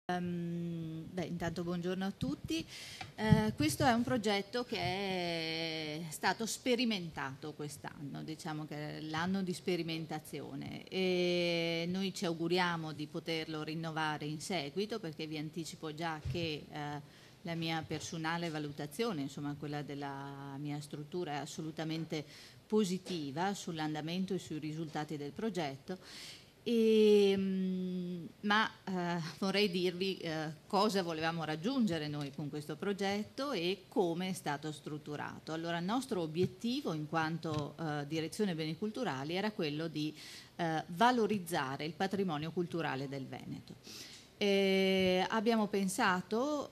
Intanto buongiorno a tutti. Questo è un progetto che è stato sperimentato quest'anno, diciamo che è l'anno di sperimentazione, e noi ci auguriamo di poterlo rinnovare in seguito, perché vi anticipo già che la mia personale valutazione, insomma quella della mia struttura, è assolutamente positiva sull'andamento e sui risultati del progetto. Ma vorrei dirvi cosa volevamo raggiungere noi con questo progetto e come è stato strutturato. Allora, il nostro obiettivo in quanto Direzione Beni Culturali era quello di valorizzare il patrimonio culturale del Veneto. Abbiamo pensato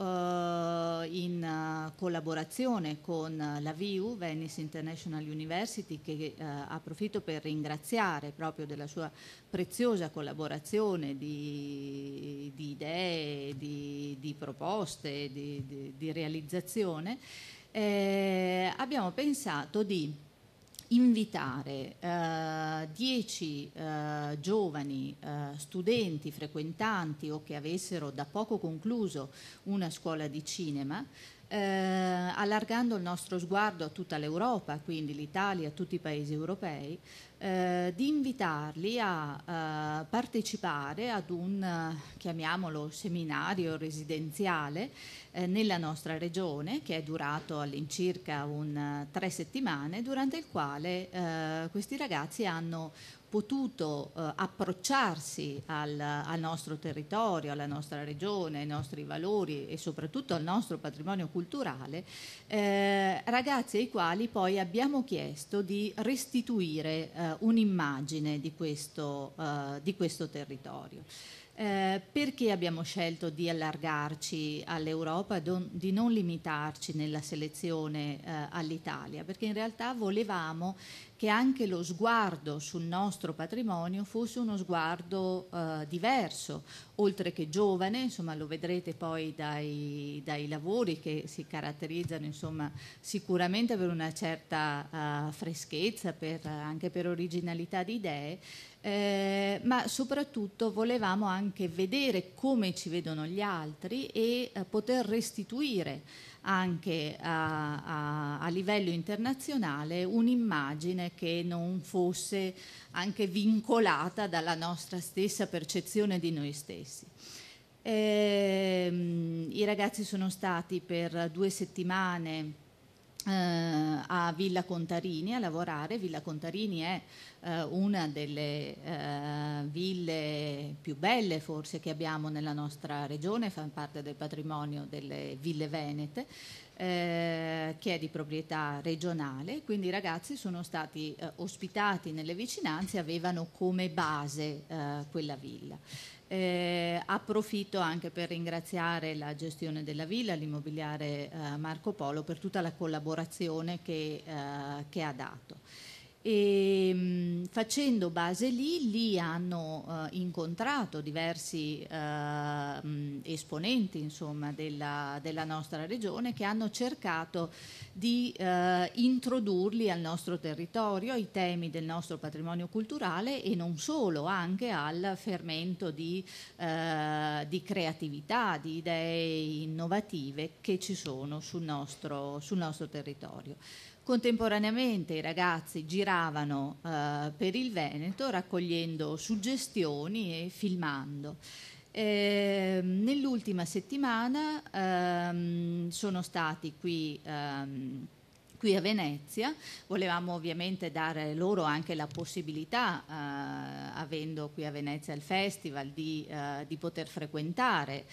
in collaborazione con la VIU, Venice International University, che approfitto per ringraziare proprio della sua preziosa collaborazione di idee, di proposte, di realizzazione. Abbiamo pensato di invitare 10 giovani studenti frequentanti o che avessero da poco concluso una scuola di cinema, allargando il nostro sguardo a tutta l'Europa, quindi l'Italia, a tutti i paesi europei, di invitarli a partecipare ad un, chiamiamolo, seminario residenziale nella nostra regione, che è durato all'incirca 3 settimane, durante il quale questi ragazzi hanno potuto approcciarsi al nostro territorio, alla nostra regione, ai nostri valori e soprattutto al nostro patrimonio culturale, ragazzi ai quali poi abbiamo chiesto di restituire un'immagine di questo territorio. Perché abbiamo scelto di allargarci all'Europa e di non limitarci nella selezione all'Italia? Perché in realtà volevamo che anche lo sguardo sul nostro patrimonio fosse uno sguardo diverso, oltre che giovane, insomma lo vedrete poi dai lavori che si caratterizzano insomma sicuramente per una certa freschezza, anche per originalità di idee, ma soprattutto volevamo anche vedere come ci vedono gli altri e poter restituire anche a livello internazionale un'immagine che non fosse anche vincolata dalla nostra stessa percezione di noi stessi. I ragazzi sono stati per 2 settimane a Villa Contarini a lavorare. Villa Contarini è una delle ville più belle forse che abbiamo nella nostra regione, fa parte del patrimonio delle ville venete, che è di proprietà regionale, quindi i ragazzi sono stati ospitati nelle vicinanze e avevano come base quella villa. Approfitto anche per ringraziare la gestione della villa, l'immobiliare Marco Polo, per tutta la collaborazione che ha dato. E facendo base lì hanno incontrato diversi esponenti insomma della nostra regione, che hanno cercato di introdurli al nostro territorio, ai temi del nostro patrimonio culturale e non solo, anche al fermento di creatività, di idee innovative che ci sono sul nostro territorio. Contemporaneamente i ragazzi giravano per il Veneto raccogliendo suggestioni e filmando. Nell'ultima settimana sono stati qui a Venezia. Volevamo ovviamente dare loro anche la possibilità, avendo qui a Venezia il festival, di poter frequentare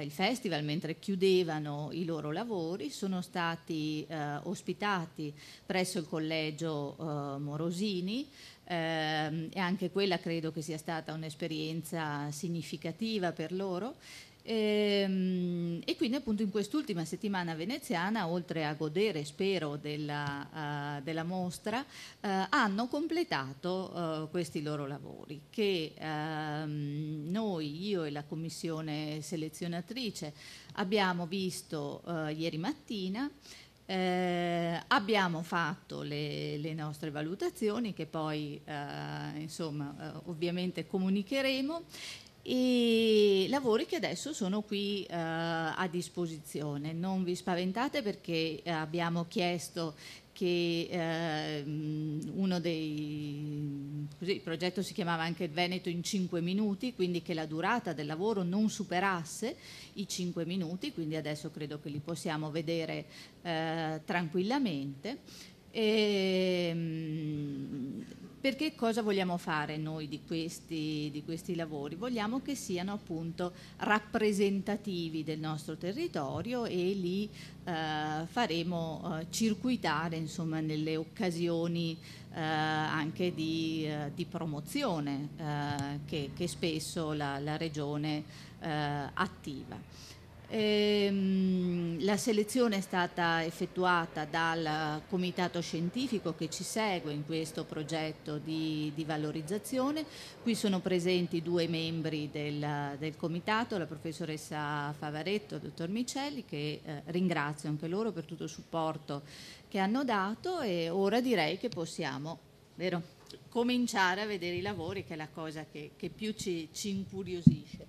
il festival mentre chiudevano i loro lavori. Sono stati ospitati presso il collegio Morosini, e anche quella credo che sia stata un'esperienza significativa per loro. E quindi appunto in quest'ultima settimana veneziana, oltre a godere, spero, della mostra, hanno completato questi loro lavori che noi, io e la commissione selezionatrice, abbiamo visto ieri mattina. Abbiamo fatto le nostre valutazioni che poi insomma ovviamente comunicheremo. e lavori che adesso sono qui a disposizione. Non vi spaventate perché abbiamo chiesto che il progetto si chiamava anche il Veneto in 5 minuti, quindi che la durata del lavoro non superasse i 5 minuti, quindi adesso credo che li possiamo vedere tranquillamente. Perché cosa vogliamo fare noi di questi lavori? Vogliamo che siano appunto rappresentativi del nostro territorio e li faremo circuitare insomma nelle occasioni anche di promozione che spesso la Regione attiva. La selezione è stata effettuata dal comitato scientifico che ci segue in questo progetto di valorizzazione. Qui sono presenti 2 membri del comitato, la professoressa Favaretto e il dottor Micelli, che ringrazio anche loro per tutto il supporto che hanno dato, e ora direi che possiamo, cominciare a vedere i lavori, che è la cosa che più ci incuriosisce.